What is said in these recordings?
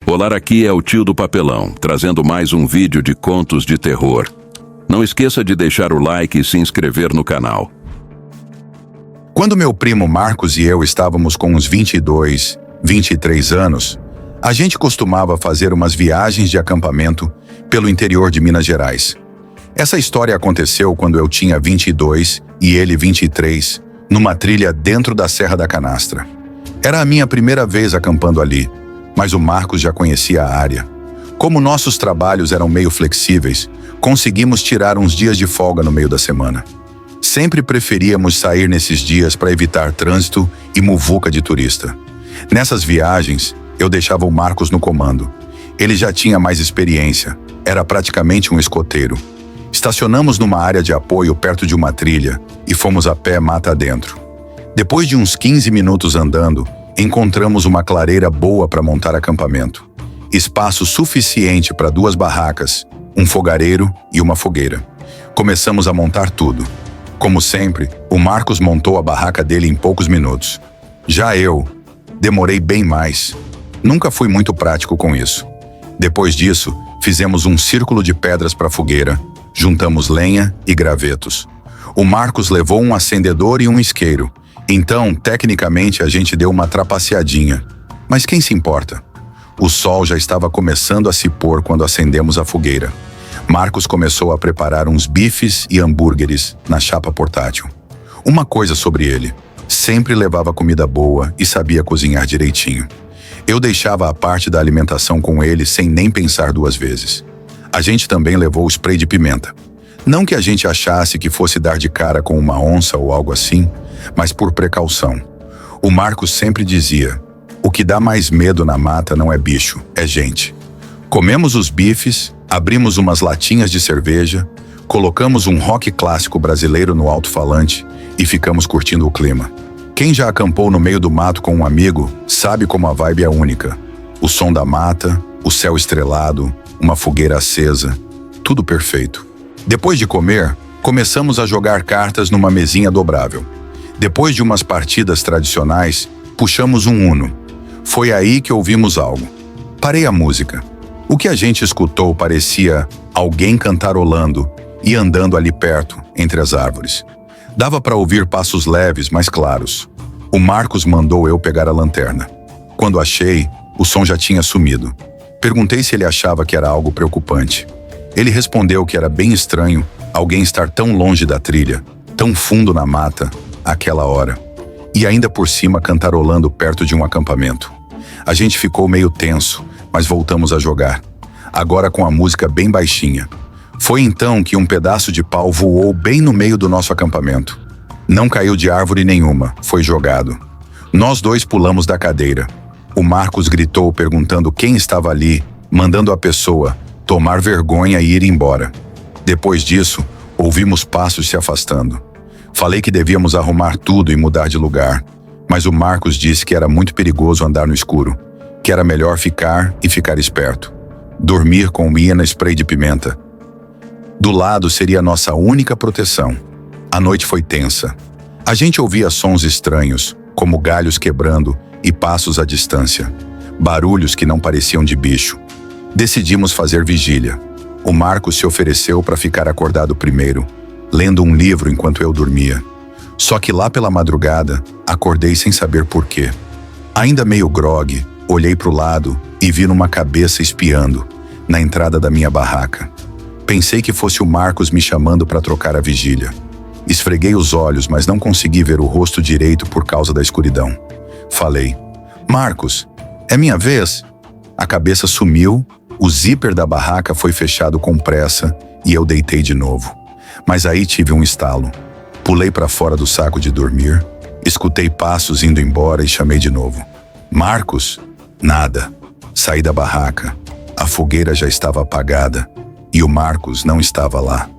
Olá, aqui é o Tio do Papelão, trazendo mais um vídeo de contos de terror. Não esqueça de deixar o like e se inscrever no canal. Quando meu primo Marcos e eu estávamos com uns 22, 23 anos, a gente costumava fazer umas viagens de acampamento pelo interior de Minas Gerais. Essa história aconteceu quando eu tinha 22 e ele 23, numa trilha dentro da Serra da Canastra. Era a minha primeira vez acampando ali, mas o Marcos já conhecia a área. Como nossos trabalhos eram meio flexíveis, conseguimos tirar uns dias de folga no meio da semana. Sempre preferíamos sair nesses dias para evitar trânsito e muvuca de turista. Nessas viagens, eu deixava o Marcos no comando. Ele já tinha mais experiência, era praticamente um escoteiro. Estacionamos numa área de apoio perto de uma trilha e fomos a pé mata adentro. Depois de uns 15 minutos andando, encontramos uma clareira boa para montar acampamento. Espaço suficiente para 2 barracas, um fogareiro e uma fogueira. Começamos a montar tudo. Como sempre, o Marcos montou a barraca dele em poucos minutos. Já eu demorei bem mais. Nunca fui muito prático com isso. Depois disso, fizemos um círculo de pedras para a fogueira, juntamos lenha e gravetos. O Marcos levou um acendedor e um isqueiro. Então, tecnicamente, a gente deu uma trapaceadinha. Mas quem se importa? O sol já estava começando a se pôr quando acendemos a fogueira. Marcos começou a preparar uns bifes e hambúrgueres na chapa portátil. Uma coisa sobre ele: sempre levava comida boa e sabia cozinhar direitinho. Eu deixava a parte da alimentação com ele sem nem pensar 2 vezes. A gente também levou o spray de pimenta. Não que a gente achasse que fosse dar de cara com uma onça ou algo assim, mas por precaução. O Marcos sempre dizia: o que dá mais medo na mata não é bicho, é gente. Comemos os bifes, abrimos umas latinhas de cerveja, colocamos um rock clássico brasileiro no alto-falante e ficamos curtindo o clima. Quem já acampou no meio do mato com um amigo sabe como a vibe é única. O som da mata, o céu estrelado, uma fogueira acesa, tudo perfeito. Depois de comer, começamos a jogar cartas numa mesinha dobrável. Depois de umas partidas tradicionais, puxamos um Uno. Foi aí que ouvimos algo. Parei a música. O que a gente escutou parecia alguém cantarolando e andando ali perto, entre as árvores. Dava para ouvir passos leves, mas claros. O Marcos mandou eu pegar a lanterna. Quando achei, o som já tinha sumido. Perguntei se ele achava que era algo preocupante. Ele respondeu que era bem estranho alguém estar tão longe da trilha, tão fundo na mata, àquela hora. E ainda por cima cantarolando perto de um acampamento. A gente ficou meio tenso, mas voltamos a jogar. Agora com a música bem baixinha. Foi então que um pedaço de pau voou bem no meio do nosso acampamento. Não caiu de árvore nenhuma, foi jogado. Nós 2 pulamos da cadeira. O Marcos gritou perguntando quem estava ali, mandando a pessoa tomar vergonha e ir embora. Depois disso, ouvimos passos se afastando. Falei que devíamos arrumar tudo e mudar de lugar, mas o Marcos disse que era muito perigoso andar no escuro, que era melhor ficar e ficar esperto. Dormir com Iana spray de pimenta. Do lado seria a nossa única proteção. A noite foi tensa. A gente ouvia sons estranhos, como galhos quebrando e passos à distância. Barulhos que não pareciam de bicho. Decidimos fazer vigília. O Marcos se ofereceu para ficar acordado primeiro, lendo um livro enquanto eu dormia. Só que lá pela madrugada, acordei sem saber por quê. Ainda meio grogue, olhei para o lado e vi uma cabeça espiando, na entrada da minha barraca. Pensei que fosse o Marcos me chamando para trocar a vigília. Esfreguei os olhos, mas não consegui ver o rosto direito por causa da escuridão. Falei: Marcos, é minha vez? A cabeça sumiu, o zíper da barraca foi fechado com pressa e eu deitei de novo. Mas aí tive um estalo. Pulei para fora do saco de dormir, escutei passos indo embora e chamei de novo. Marcos? Nada. Saí da barraca. A fogueira já estava apagada e o Marcos não estava lá.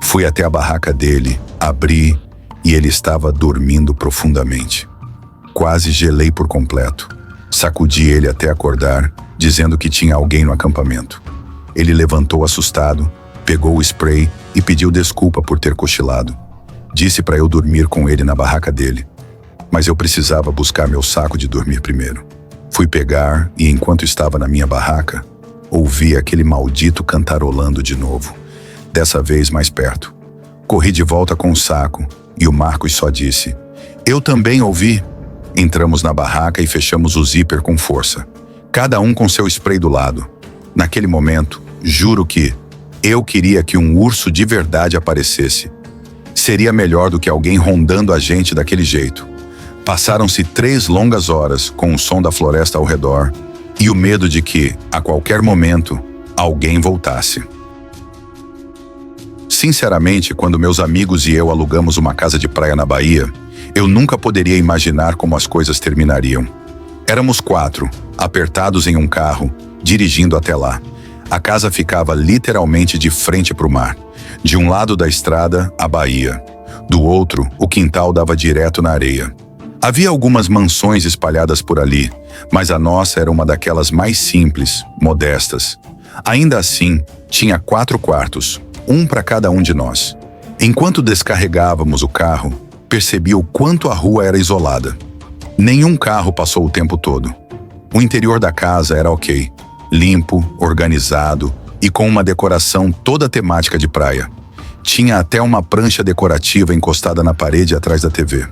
Fui até a barraca dele, abri e ele estava dormindo profundamente. Quase gelei por completo. Sacudi ele até acordar, dizendo que tinha alguém no acampamento. Ele levantou assustado, pegou o spray e pediu desculpa por ter cochilado. Disse para eu dormir com ele na barraca dele, mas eu precisava buscar meu saco de dormir primeiro. Fui pegar e, enquanto estava na minha barraca, ouvi aquele maldito cantarolando de novo, dessa vez mais perto. Corri de volta com o saco e o Marcos só disse: "Eu também ouvi." Entramos na barraca e fechamos o zíper com força, cada um com seu spray do lado. Naquele momento, juro que eu queria que um urso de verdade aparecesse. Seria melhor do que alguém rondando a gente daquele jeito. Passaram-se 3 longas horas com o som da floresta ao redor e o medo de que, a qualquer momento, alguém voltasse. Sinceramente, quando meus amigos e eu alugamos uma casa de praia na Bahia, eu nunca poderia imaginar como as coisas terminariam. Éramos 4, apertados em um carro, dirigindo até lá. A casa ficava literalmente de frente para o mar. De um lado da estrada, a baía. Do outro, o quintal dava direto na areia. Havia algumas mansões espalhadas por ali, mas a nossa era uma daquelas mais simples, modestas. Ainda assim, tinha 4 quartos, um para cada um de nós. Enquanto descarregávamos o carro, percebi o quanto a rua era isolada. Nenhum carro passou o tempo todo. O interior da casa era ok, limpo, organizado e com uma decoração toda temática de praia. Tinha até uma prancha decorativa encostada na parede atrás da TV.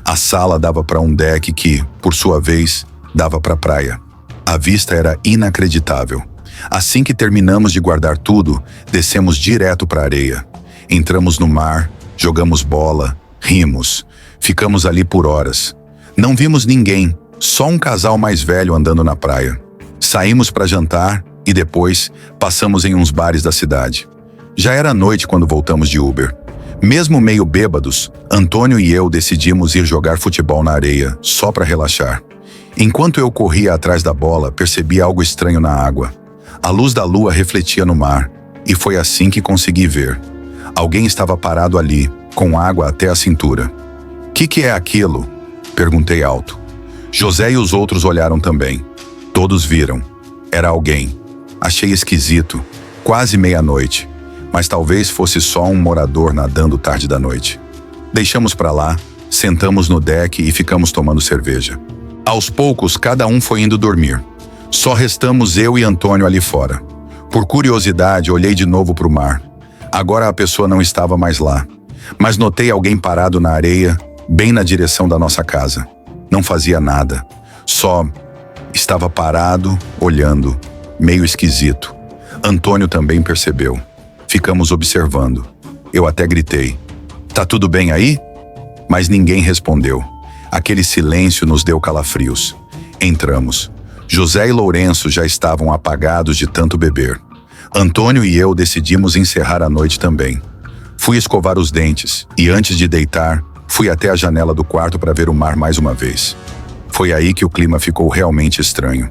A sala dava para um deck que, por sua vez, dava para a praia. A vista era inacreditável. Assim que terminamos de guardar tudo, descemos direto para a areia. Entramos no mar, jogamos bola, rimos. Ficamos ali por horas. Não vimos ninguém, só um casal mais velho andando na praia. Saímos para jantar e depois passamos em uns bares da cidade. Já era noite quando voltamos de Uber. Mesmo meio bêbados, Antônio e eu decidimos ir jogar futebol na areia, só para relaxar. Enquanto eu corria atrás da bola, percebi algo estranho na água. A luz da lua refletia no mar, e foi assim que consegui ver. Alguém estava parado ali, com água até a cintura. Que é aquilo?" Perguntei alto. José e os outros olharam também. Todos viram. Era alguém. Achei esquisito, quase meia-noite, mas talvez fosse só um morador nadando tarde da noite. Deixamos para lá, sentamos no deck e ficamos tomando cerveja. Aos poucos, cada um foi indo dormir. Só restamos eu e Antônio ali fora. Por curiosidade, olhei de novo para o mar. Agora a pessoa não estava mais lá, mas notei alguém parado na areia, bem na direção da nossa casa. Não fazia nada, só estava parado, olhando, meio esquisito. Antônio também percebeu. Ficamos observando. Eu até gritei: "Tá tudo bem aí?" Mas ninguém respondeu. Aquele silêncio nos deu calafrios. Entramos. José e Lourenço já estavam apagados de tanto beber. Antônio e eu decidimos encerrar a noite também. Fui escovar os dentes e, antes de deitar, fui até a janela do quarto para ver o mar mais uma vez. Foi aí que o clima ficou realmente estranho.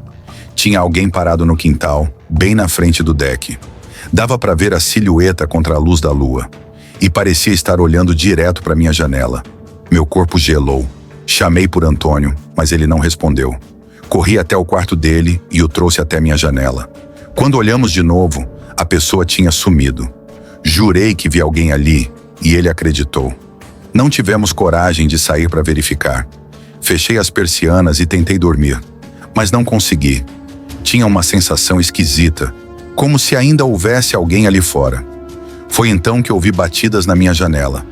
Tinha alguém parado no quintal, bem na frente do deck. Dava para ver a silhueta contra a luz da lua. E parecia estar olhando direto para minha janela. Meu corpo gelou. Chamei por Antônio, mas ele não respondeu. Corri até o quarto dele e o trouxe até minha janela. Quando olhamos de novo, a pessoa tinha sumido. Jurei que vi alguém ali e ele acreditou. Não tivemos coragem de sair para verificar. Fechei as persianas e tentei dormir, mas não consegui. Tinha uma sensação esquisita, como se ainda houvesse alguém ali fora. Foi então que ouvi batidas na minha janela.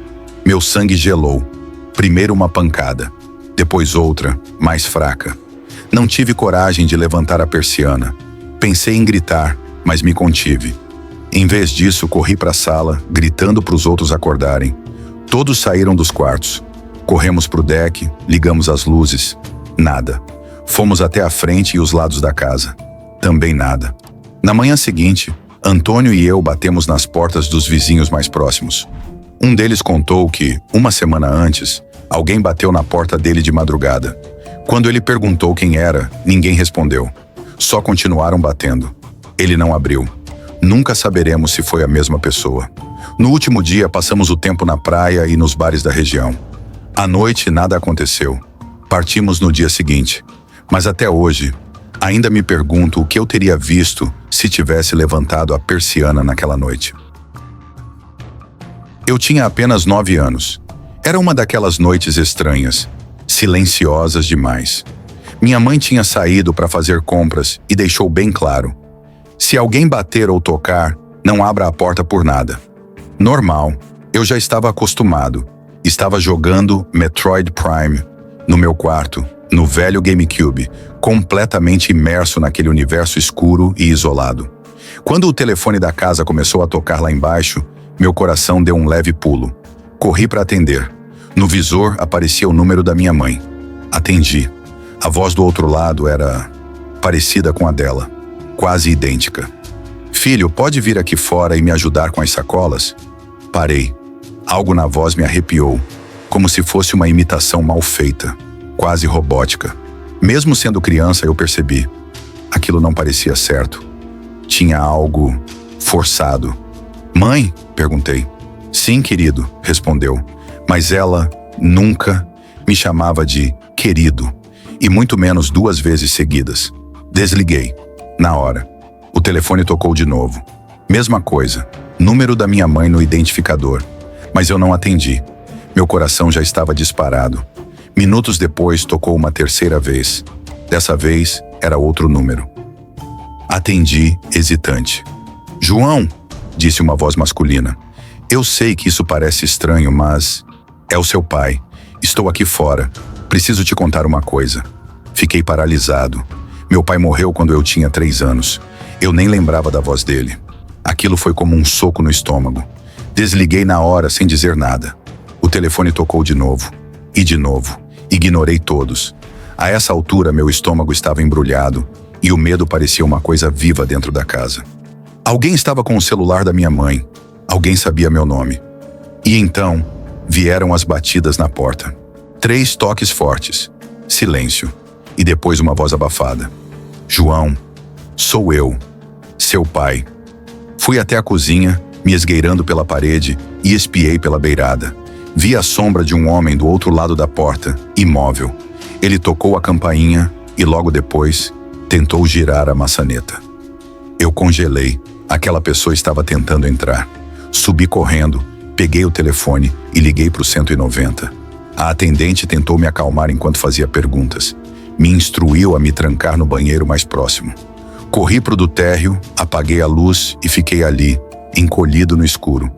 Meu sangue gelou. Primeiro uma pancada, depois outra, mais fraca. Não tive coragem de levantar a persiana. Pensei em gritar, mas me contive. Em vez disso, corri para a sala, gritando para os outros acordarem. Todos saíram dos quartos. Corremos para o deck, ligamos as luzes. Nada. Fomos até a frente e os lados da casa. Também nada. Na manhã seguinte, Antônio e eu batemos nas portas dos vizinhos mais próximos. Um deles contou que, uma semana antes, alguém bateu na porta dele de madrugada. Quando ele perguntou quem era, ninguém respondeu. Só continuaram batendo. Ele não abriu. Nunca saberemos se foi a mesma pessoa. No último dia, passamos o tempo na praia e nos bares da região. À noite, nada aconteceu. Partimos no dia seguinte. Mas até hoje, ainda me pergunto o que eu teria visto se tivesse levantado a persiana naquela noite. Eu tinha apenas 9 anos. Era uma daquelas noites estranhas, silenciosas demais. Minha mãe tinha saído para fazer compras e deixou bem claro: se alguém bater ou tocar, não abra a porta por nada. Normal, eu já estava acostumado. Estava jogando Metroid Prime no meu quarto, no velho GameCube, completamente imerso naquele universo escuro e isolado. Quando o telefone da casa começou a tocar lá embaixo, meu coração deu um leve pulo. Corri para atender. No visor aparecia o número da minha mãe. Atendi. A voz do outro lado era parecida com a dela, quase idêntica. Filho, pode vir aqui fora e me ajudar com as sacolas? Parei. Algo na voz me arrepiou, como se fosse uma imitação mal feita, quase robótica. Mesmo sendo criança, eu percebi. Aquilo não parecia certo. Tinha algo forçado. Mãe? Perguntei. Sim, querido, respondeu. Mas ela nunca me chamava de querido, e muito menos 2 vezes seguidas. Desliguei. Na hora. O telefone tocou de novo. Mesma coisa. Número da minha mãe no identificador. Mas eu não atendi. Meu coração já estava disparado. Minutos depois, tocou uma 3ª vez. Dessa vez, era outro número. Atendi, hesitante. João, disse uma voz masculina. Eu sei que isso parece estranho, mas... é o seu pai. Estou aqui fora. Preciso te contar uma coisa. Fiquei paralisado. Meu pai morreu quando eu tinha 3 anos. Eu nem lembrava da voz dele. Aquilo foi como um soco no estômago. Desliguei na hora, sem dizer nada. O telefone tocou de novo. E de novo. Ignorei todos. A essa altura, meu estômago estava embrulhado e o medo parecia uma coisa viva dentro da casa. Alguém estava com o celular da minha mãe. Alguém sabia meu nome. E então, vieram as batidas na porta. 3 toques fortes. Silêncio. E depois uma voz abafada. João, sou eu, seu pai. Fui até a cozinha, me esgueirando pela parede, e espiei pela beirada. Vi a sombra de um homem do outro lado da porta, imóvel. Ele tocou a campainha e logo depois tentou girar a maçaneta. Eu congelei. Aquela pessoa estava tentando entrar. Subi correndo, peguei o telefone e liguei para o 190. A atendente tentou me acalmar enquanto fazia perguntas. Me instruiu a me trancar no banheiro mais próximo. Corri para o do térreo, apaguei a luz e fiquei ali, encolhido no escuro.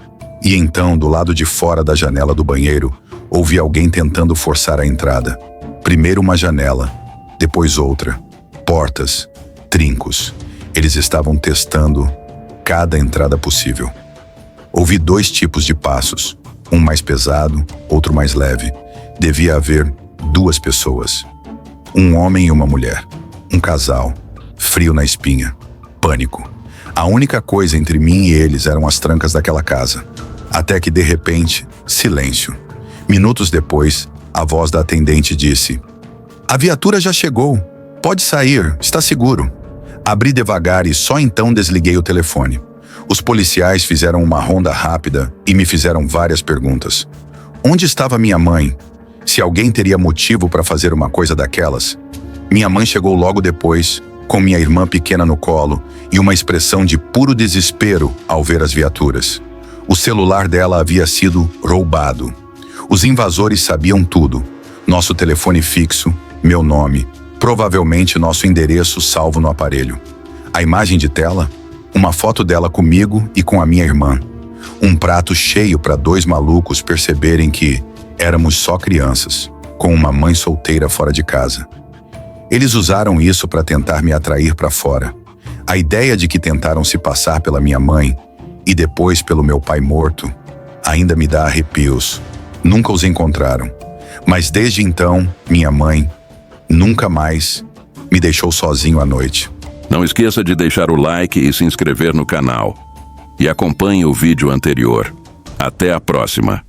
E então, do lado de fora da janela do banheiro, ouvi alguém tentando forçar a entrada. Primeiro uma janela, depois outra. Portas, trincos. Eles estavam testando cada entrada possível. Ouvi 2 tipos de passos, um mais pesado, outro mais leve. Devia haver 2 pessoas. Um homem e uma mulher. Um casal. Frio na espinha. Pânico. A única coisa entre mim e eles eram as trancas daquela casa. Até que, de repente, silêncio. Minutos depois, a voz da atendente disse: "A viatura já chegou. Pode sair, está seguro." Abri devagar e só então desliguei o telefone. Os policiais fizeram uma ronda rápida e me fizeram várias perguntas. Onde estava minha mãe? Se alguém teria motivo para fazer uma coisa daquelas? Minha mãe chegou logo depois, com minha irmã pequena no colo e uma expressão de puro desespero ao ver as viaturas. O celular dela havia sido roubado. Os invasores sabiam tudo. Nosso telefone fixo, meu nome, provavelmente nosso endereço salvo no aparelho. A imagem de tela? Uma foto dela comigo e com a minha irmã. Um prato cheio para 2 malucos perceberem que éramos só crianças, com uma mãe solteira fora de casa. Eles usaram isso para tentar me atrair para fora. A ideia de que tentaram se passar pela minha mãe e depois pelo meu pai morto ainda me dá arrepios. Nunca os encontraram. Mas desde então, minha mãe nunca mais me deixou sozinho à noite. Não esqueça de deixar o like e se inscrever no canal. E acompanhe o vídeo anterior. Até a próxima.